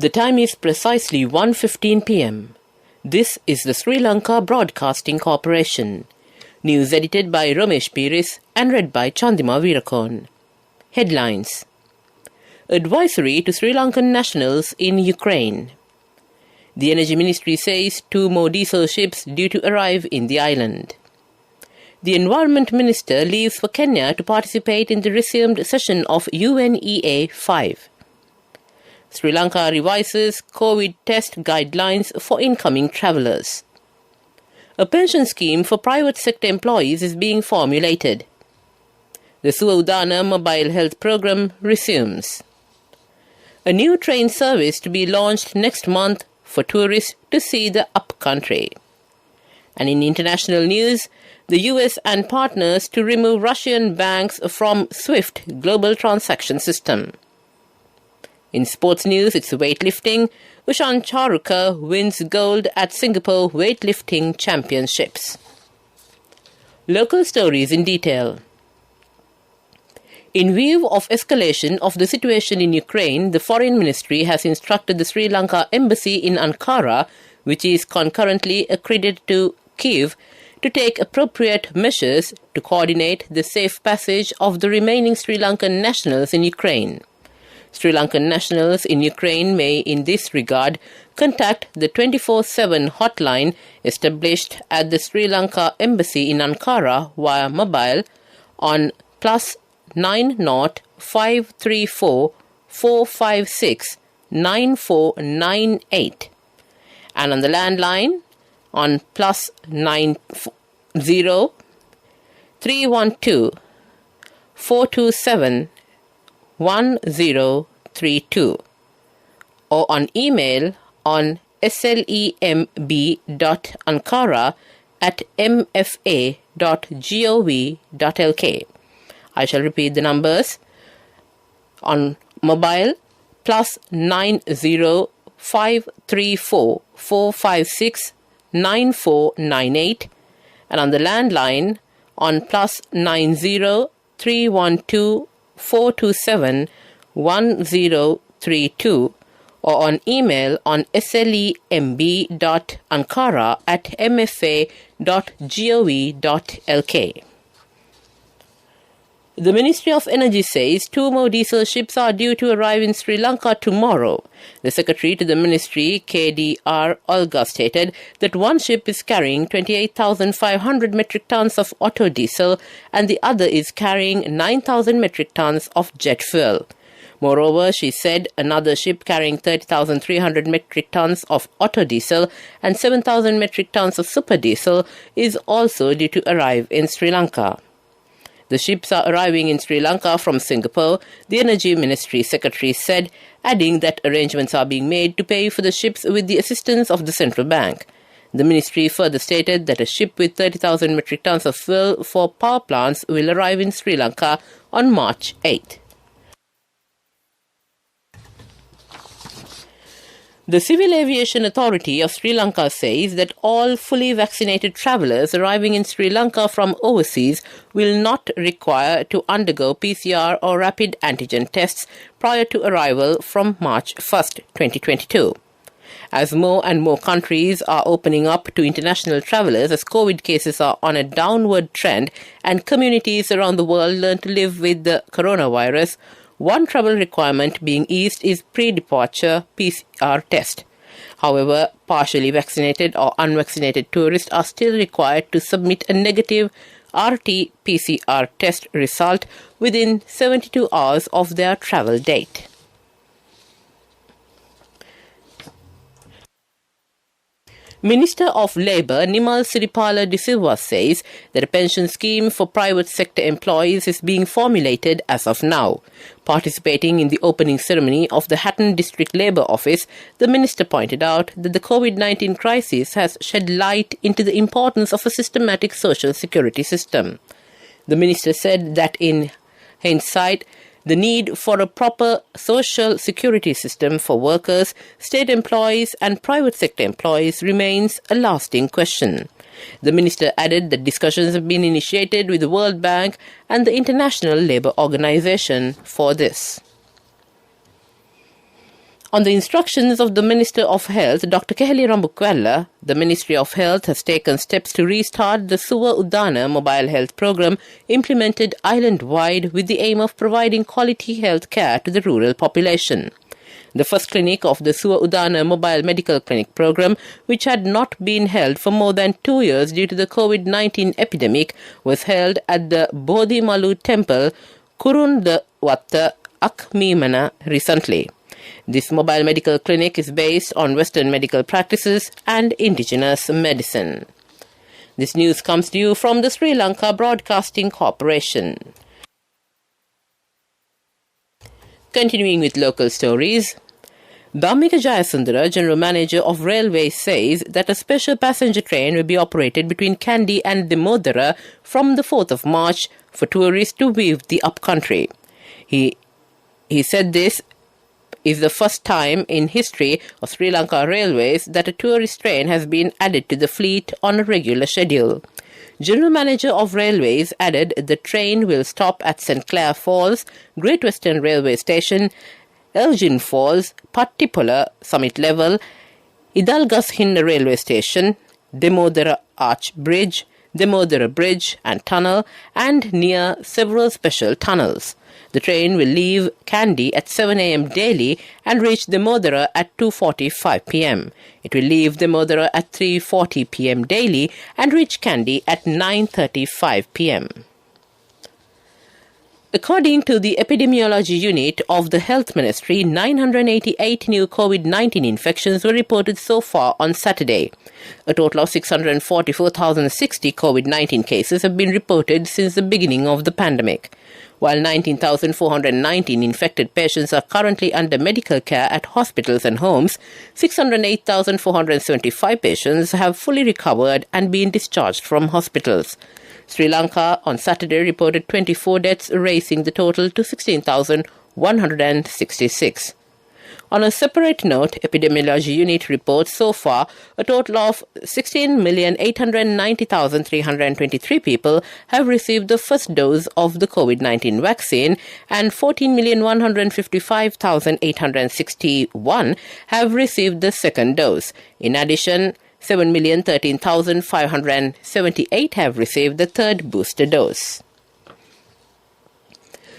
The time is precisely 1:15 p.m. This is the Sri Lanka Broadcasting Corporation. News edited by Ramesh Piris and read by Chandima Veerakon. Headlines. Advisory to Sri Lankan nationals in Ukraine. The Energy Ministry says 2 more diesel ships due to arrive in the island. The Environment Minister leaves for Kenya to participate in the resumed session of UNEA 5. Sri Lanka revises COVID test guidelines for incoming travellers. A pension scheme for private sector employees is being formulated. The Suaudana mobile health program resumes. A new train service to be launched next month for tourists to see the upcountry. And in international news, the US and partners to remove Russian banks from SWIFT global transaction system. In sports news, it's weightlifting. Ushan Charuka wins gold at Singapore Weightlifting Championships. Local stories in detail. In view of escalation of the situation in Ukraine, the Foreign Ministry has instructed the Sri Lanka Embassy in Ankara, which is concurrently accredited to Kyiv, to take appropriate measures to coordinate the safe passage of the remaining Sri Lankan nationals in Ukraine. Sri Lankan nationals in Ukraine may, in this regard, contact the 24/7 hotline established at the Sri Lanka Embassy in Ankara via mobile on +90 534 456 9498 and on the landline on +90 312 427 1032 or on email on slemb.ankara@mfa.gov.lk. I shall repeat the numbers. On mobile, +90 534 456 9498 and on the landline on +90 312 427 1032 or on email on slemb.ankara@mfa.gov.lk. The Ministry of Energy says 2 more diesel ships are due to arrive in Sri Lanka tomorrow. The Secretary to the Ministry, KDR Olga, stated that one ship is carrying 28,500 metric tons of auto diesel and the other is carrying 9,000 metric tons of jet fuel. Moreover, she said another ship carrying 30,300 metric tons of auto diesel and 7,000 metric tons of super diesel is also due to arrive in Sri Lanka. The ships are arriving in Sri Lanka from Singapore, the Energy Ministry Secretary said, adding that arrangements are being made to pay for the ships with the assistance of the central bank. The ministry further stated that a ship with 30,000 metric tons of fuel for power plants will arrive in Sri Lanka on March 8. The Civil Aviation Authority of Sri Lanka says that all fully vaccinated travellers arriving in Sri Lanka from overseas will not require to undergo PCR or rapid antigen tests prior to arrival from March 1st, 2022. As more and more countries are opening up to international travellers as COVID cases are on a downward trend and communities around the world learn to live with the coronavirus, one travel requirement being eased is pre-departure PCR test. However, partially vaccinated or unvaccinated tourists are still required to submit a negative RT-PCR test result within 72 hours of their travel date. Minister of Labour Nimal Siripala de Silva says that a pension scheme for private sector employees is being formulated as of now. Participating in the opening ceremony of the Hatton District Labour Office, the minister pointed out that the COVID-19 crisis has shed light into the importance of a systematic social security system. The minister said that in hindsight, the need for a proper social security system for workers, state employees and private sector employees remains a lasting question. The minister added that discussions have been initiated with the World Bank and the International Labour Organization for this. On the instructions of the Minister of Health, Dr. Keheli Rambukwella, the Ministry of Health has taken steps to restart the Suwa Udana mobile health program implemented island-wide with the aim of providing quality health care to the rural population. The first clinic of the Suwa Udana mobile medical clinic program, which had not been held for more than 2 years due to the COVID-19 epidemic, was held at the Bodhi Malu Temple, Kurundawatta, Akmimana recently. This mobile medical clinic is based on Western medical practices and indigenous medicine. This news comes to you from the Sri Lanka Broadcasting Corporation. Continuing with local stories, Dhammika Jayasundara, General Manager of Railways, says that a special passenger train will be operated between Kandy and Damodara from the 4th of March for tourists to view the upcountry. He said this is the first time in history of Sri Lanka Railways that a tourist train has been added to the fleet on a regular schedule. General Manager of Railways added the train will stop at St. Clair Falls, Great Western Railway Station, Elgin Falls, Pattipola Summit Level, Idalgashinna Railway Station, Damodara Arch Bridge, Damodara Bridge and Tunnel, and near several special tunnels. The train will leave Kandy at 7 a.m. daily and reach Damodara at 2:45 p.m. It will leave Damodara at 3:40 p.m. daily and reach Kandy at 9:35 p.m. According to the Epidemiology Unit of the Health Ministry, 988 new COVID-19 infections were reported so far on Saturday. A total of 644,060 COVID-19 cases have been reported since the beginning of the pandemic. While 19,419 infected patients are currently under medical care at hospitals and homes, 608,475 patients have fully recovered and been discharged from hospitals. Sri Lanka on Saturday reported 24 deaths, raising the total to 16,166. On a separate note, Epidemiology Unit reports so far a total of 16,890,323 people have received the first dose of the COVID-19 vaccine and 14,155,861 have received the second dose. In addition, 7,013,578 have received the third booster dose.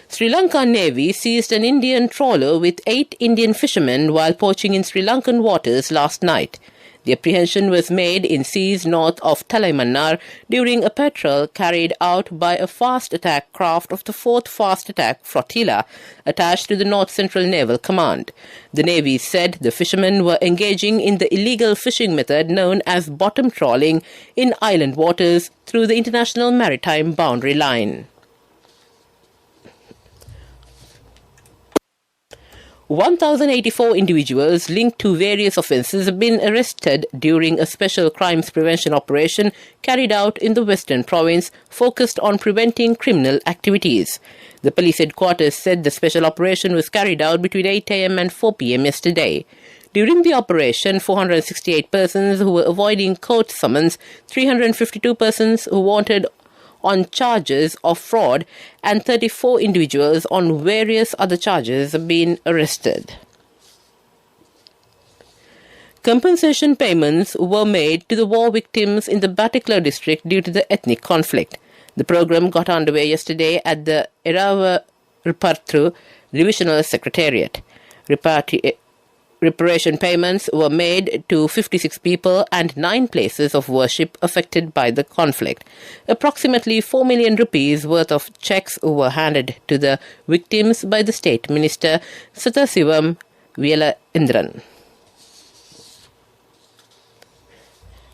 Sri Lanka Navy seized an Indian trawler with 8 Indian fishermen while poaching in Sri Lankan waters last night. The apprehension was made in seas north of Talaimannar during a patrol carried out by a fast attack craft of the 4th Fast Attack Flotilla attached to the North Central Naval Command. The Navy said the fishermen were engaging in the illegal fishing method known as bottom trawling in island waters through the International Maritime Boundary Line. 1,084 individuals linked to various offences have been arrested during a special crimes prevention operation carried out in the Western Province focused on preventing criminal activities. The police headquarters said the special operation was carried out between 8 a.m. and 4 p.m. yesterday. During the operation, 468 persons who were avoiding court summons, 352 persons who wanted on charges of fraud, and 34 individuals on various other charges have been arrested. Compensation payments were made to the war victims in the Batticaloa district due to the ethnic conflict. The program got underway yesterday at the Erawa Riparthu Divisional Secretariat. Reparation payments were made to 56 people and 9 places of worship affected by the conflict. Approximately 4 million rupees worth of cheques were handed to the victims by the State Minister Sathasivam Velaendran.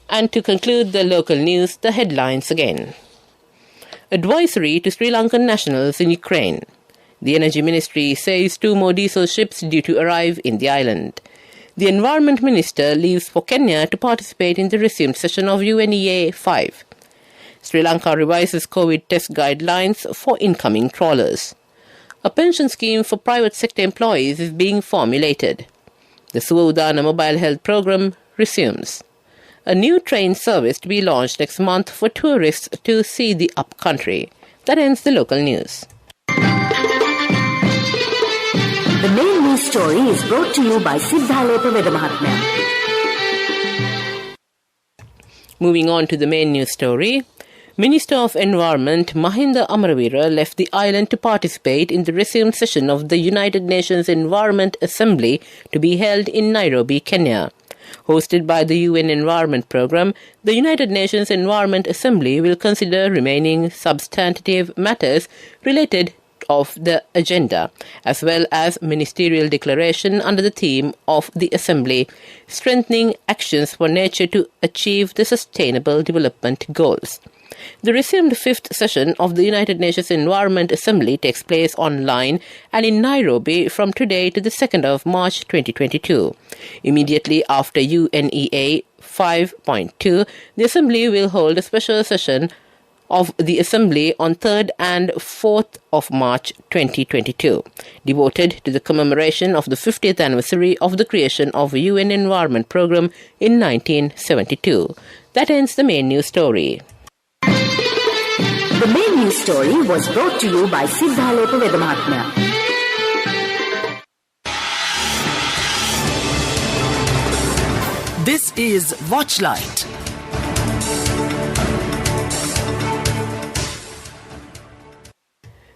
And to conclude the local news, the headlines again. Advisory to Sri Lankan nationals in Ukraine. The Energy Ministry says 2 more diesel ships due to arrive in the island. The Environment Minister leaves for Kenya to participate in the resumed session of UNEA 5. Sri Lanka revises COVID test guidelines for incoming trawlers. A pension scheme for private sector employees is being formulated. The Suwa Udana mobile health program resumes. A new train service to be launched next month for tourists to see the upcountry. That ends the local news. The main news story is brought to you by Siddhalopa Vedamahatmya. Moving on to the main news story. Minister of Environment Mahinda Amaravira left the island to participate in the resumed session of the United Nations Environment Assembly to be held in Nairobi, Kenya. Hosted by the UN Environment Programme, the United Nations Environment Assembly will consider remaining substantive matters related of the agenda, as well as ministerial declaration under the theme of the Assembly, strengthening actions for nature to achieve the Sustainable Development Goals. The resumed fifth session of the United Nations Environment Assembly takes place online and in Nairobi from today to the 2nd of March 2022. Immediately after UNEA 5.2, the Assembly will hold a special session of the Assembly on 3rd and 4th of March 2022, devoted to the commemoration of the 50th anniversary of the creation of the UN Environment Programme in 1972. That ends the main news story. The main news story was brought to you by Siddhalopa Vedamahatmya. This is Watchlight.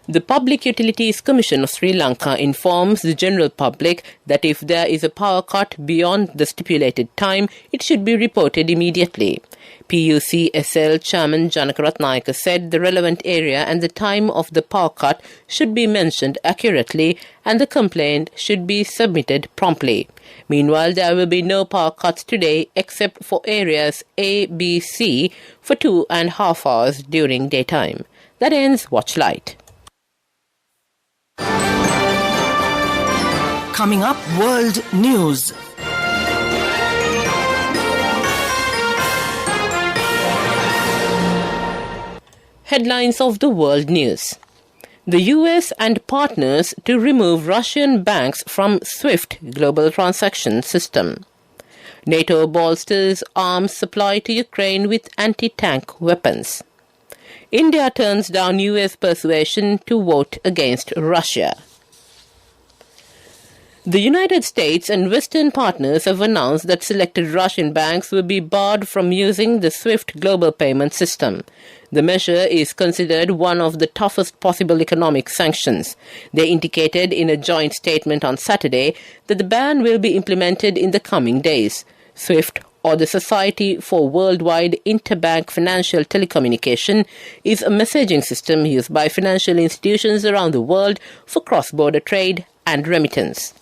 The Public Utilities Commission of Sri Lanka informs the general public that if there is a power cut beyond the stipulated time, it should be reported immediately. PUCSL Chairman Janaka Ratnayaka said the relevant area and the time of the power cut should be mentioned accurately and the complaint should be submitted promptly. Meanwhile, there will be no power cuts today except for areas A, B, C for 2.5 hours during daytime. That ends Watchlight. Coming up, World News. Headlines of the world news. The US and partners to remove Russian banks from SWIFT global transaction system. NATO bolsters arms supply to Ukraine with anti-tank weapons. India turns down US persuasion to vote against Russia. The United States and Western partners have announced that selected Russian banks will be barred from using the SWIFT global payment system. The measure is considered one of the toughest possible economic sanctions. They indicated in a joint statement on Saturday that the ban will be implemented in the coming days. SWIFT, or the Society for Worldwide Interbank Financial Telecommunication, is a messaging system used by financial institutions around the world for cross-border trade and remittance.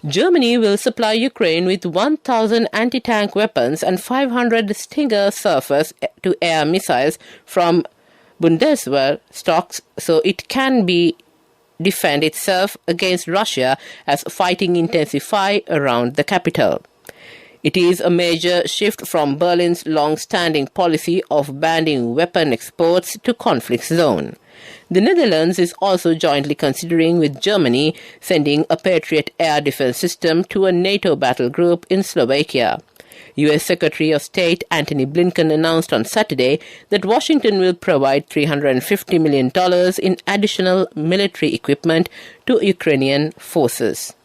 Germany will supply Ukraine with 1,000 anti-tank weapons and 500 Stinger surface-to-air missiles from Bundeswehr stocks so it can defend itself against Russia as fighting intensify around the capital. It is a major shift from Berlin's long-standing policy of banning weapon exports to conflict zone. The Netherlands is also jointly considering with Germany sending a Patriot air defense system to a NATO battle group in Slovakia. U.S. Secretary of State Antony Blinken announced on Saturday that Washington will provide $350 million in additional military equipment to Ukrainian forces.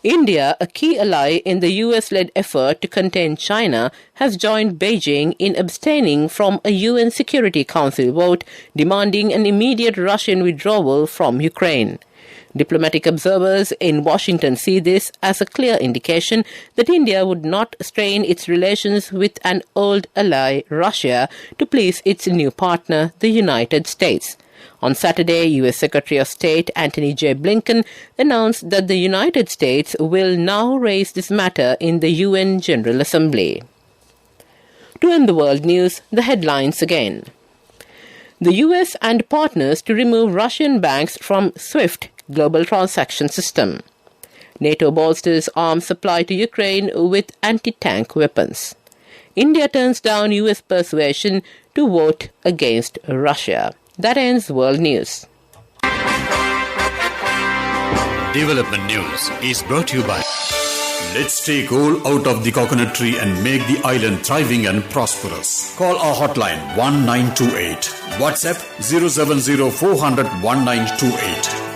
India, a key ally in the US-led effort to contain China, has joined Beijing in abstaining from a UN Security Council vote demanding an immediate Russian withdrawal from Ukraine. Diplomatic observers in Washington see this as a clear indication that India would not strain its relations with an old ally, Russia, to please its new partner, the United States. On Saturday, U.S. Secretary of State Antony J. Blinken announced that the United States will now raise this matter in the UN General Assembly. To end the world news, the headlines again. The U.S. and partners to remove Russian banks from SWIFT global transaction system. NATO bolsters arms supply to Ukraine with anti-tank weapons. India turns down U.S. persuasion to vote against Russia. That ends World News. Development News is brought to you by Let's take coal out of the coconut tree and make the island thriving and prosperous. Call our hotline 1928. WhatsApp 070 400 1928.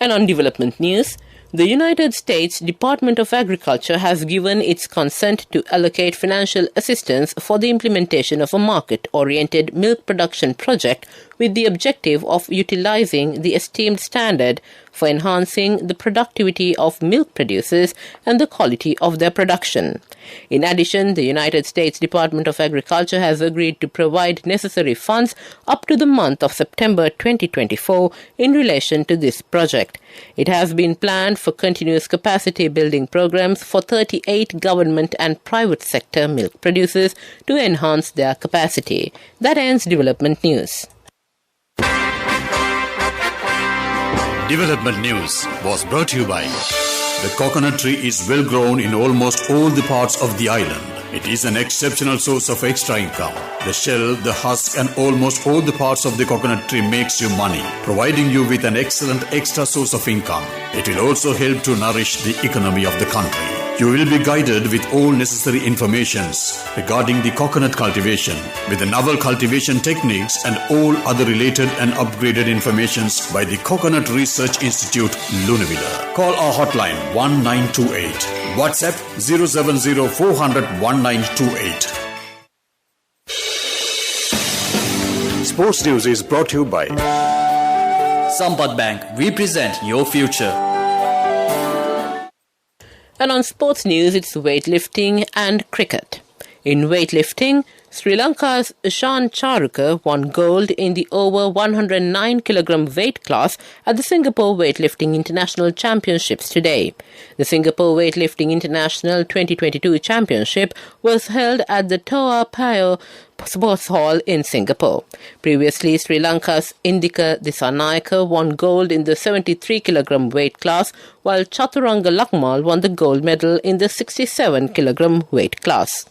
And on development news, the United States Department of Agriculture has given its consent to allocate financial assistance for the implementation of a market-oriented milk production project with the objective of utilizing the esteemed standard for enhancing the productivity of milk producers and the quality of their production. In addition, the United States Department of Agriculture has agreed to provide necessary funds up to the month of September 2024 in relation to this project. It has been planned for continuous capacity building programs for 38 government and private sector milk producers to enhance their capacity. That ends development news. Development news was brought to you by the coconut tree is well grown in almost all the parts of the island. It is an exceptional source of extra income. The shell, the husk and almost all the parts of the coconut tree makes you money, providing you with an excellent extra source of income. It will also help to nourish the economy of the country. You will be guided with all necessary informations regarding the coconut cultivation, with the novel cultivation techniques and all other related and upgraded informations by the Coconut Research Institute, Lunavilla. Call our hotline 1928. WhatsApp 070 400 1928. Sports News is brought to you by Sampath Bank. We present your future. And on sports news, it's weightlifting and cricket. In weightlifting, Sri Lanka's Ishan Charukar won gold in the over 109 kilogram weight class at the Singapore Weightlifting International Championships today. The Singapore Weightlifting International 2022 Championship was held at the Toa Payoh Sports Hall in Singapore. Previously, Sri Lanka's Indika Dissanayake won gold in the 73 kilogram weight class, while Chaturanga Lakmal won the gold medal in the 67 kilogram weight class.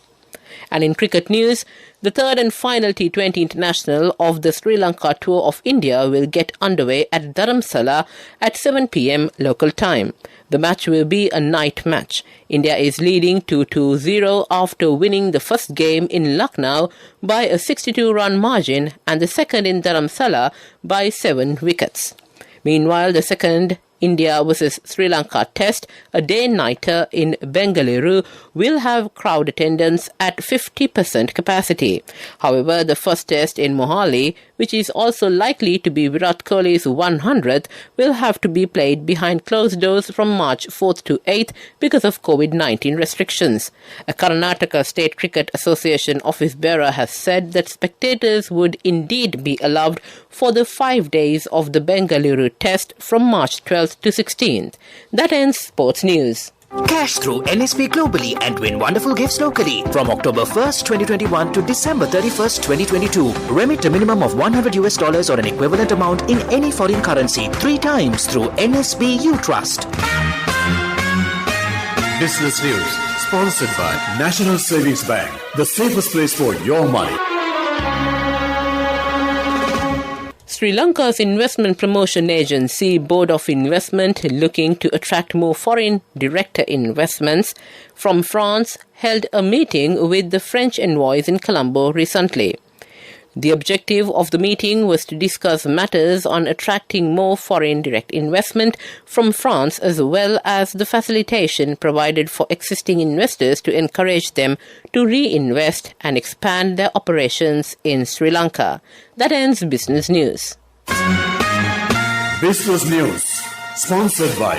And in cricket news, the third and final T20 international of the Sri Lanka tour of India will get underway at Dharamsala at 7 p.m. local time. The match will be a night match. India is leading 2-0 after winning the first game in Lucknow by a 62-run margin and the second in Dharamsala by 7 wickets. Meanwhile, the second India vs Sri Lanka test, a day-nighter in Bengaluru, will have crowd attendance at 50% capacity. However, the first test in Mohali, which is also likely to be Virat Kohli's 100th, will have to be played behind closed doors from March 4th to 8th because of COVID-19 restrictions. A Karnataka State Cricket Association office bearer has said that spectators would indeed be allowed for the 5 days of the Bengaluru test from March 12th to 16th. That ends sports news. Cash through NSP globally and win wonderful gifts locally. From October 1st, 2021 to December 31st, 2022. Remit a minimum of $100 or an equivalent amount in any foreign currency 3 times through NSB U Trust. Business News, sponsored by National Savings Bank, the safest place for your money. Sri Lanka's investment promotion agency, Board of Investment, looking to attract more foreign direct investments from France, held a meeting with the French envoys in Colombo recently. The objective of the meeting was to discuss matters on attracting more foreign direct investment from France, as well as the facilitation provided for existing investors to encourage them to reinvest and expand their operations in Sri Lanka. That ends business news. Business News, sponsored by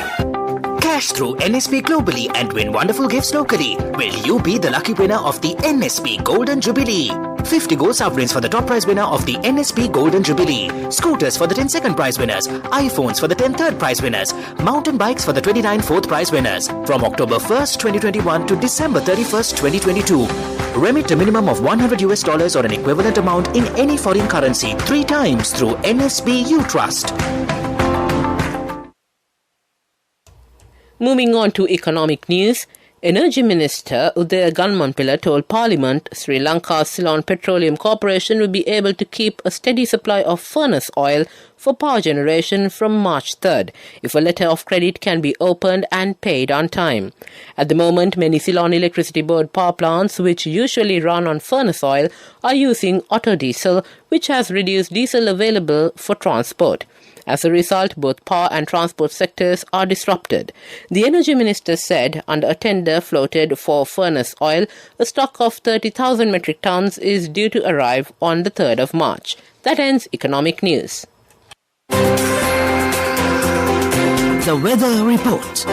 Cash through NSP globally and win wonderful gifts locally. Will you be the lucky winner of the NSP Golden Jubilee? 50 gold sovereigns for the top prize winner of the NSP Golden Jubilee. Scooters for the 10 second prize winners. iPhones for the 10 third prize winners. Mountain bikes for the 29 fourth prize winners. From October 1st, 2021 to December 31st, 2022. Remit a minimum of $100 or an equivalent amount in any foreign currency 3 times through NSB U Trust. Moving on to economic news, Energy Minister Udaya Ganmanpilla told Parliament Sri Lanka's Ceylon Petroleum Corporation will be able to keep a steady supply of furnace oil for power generation from March 3rd, if a letter of credit can be opened and paid on time. At the moment, many Ceylon Electricity Board power plants, which usually run on furnace oil, are using auto diesel, which has reduced diesel available for transport. As a result, both power and transport sectors are disrupted. The Energy Minister said under a tender floated for furnace oil, a stock of 30,000 metric tons is due to arrive on the 3rd of March. That ends economic news. The Weather Report.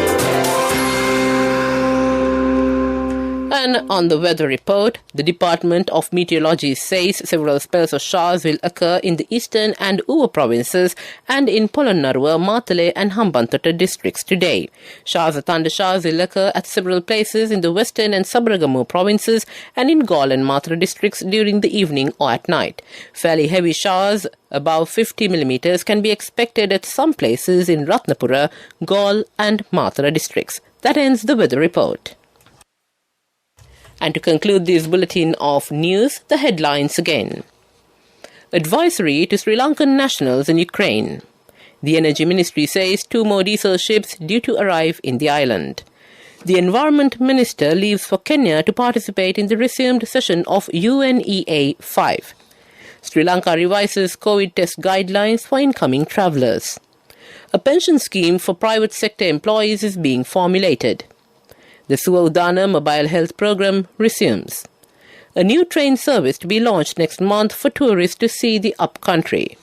And on the weather report, the Department of Meteorology says several spells of showers will occur in the eastern and Uva provinces and in Polonnaruwa, Matale and Hambantota districts today. Showers or thundershowers will occur at several places in the western and Sabaragamu provinces and in Gaul and Matra districts during the evening or at night. Fairly heavy showers above 50 millimeters can be expected at some places in Ratnapura, Gaul and Matra districts. That ends the weather report. And to conclude this bulletin of news, the headlines again. Advisory to Sri Lankan nationals in Ukraine. The Energy Ministry says 2 more diesel ships due to arrive in the island. The Environment Minister leaves for Kenya to participate in the resumed session of UNEA 5. Sri Lanka revises COVID test guidelines for incoming travellers. A pension scheme for private sector employees is being formulated. The Suodana mobile health program resumes. A new train service to be launched next month for tourists to see the upcountry.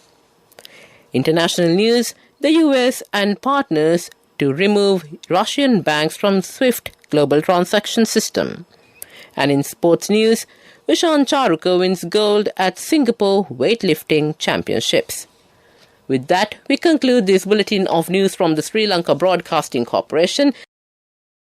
International news, the US and partners to remove Russian banks from SWIFT global transaction system. And in sports news, Vishan Charuka wins gold at Singapore weightlifting championships. With that, we conclude this bulletin of news from the Sri Lanka Broadcasting Corporation.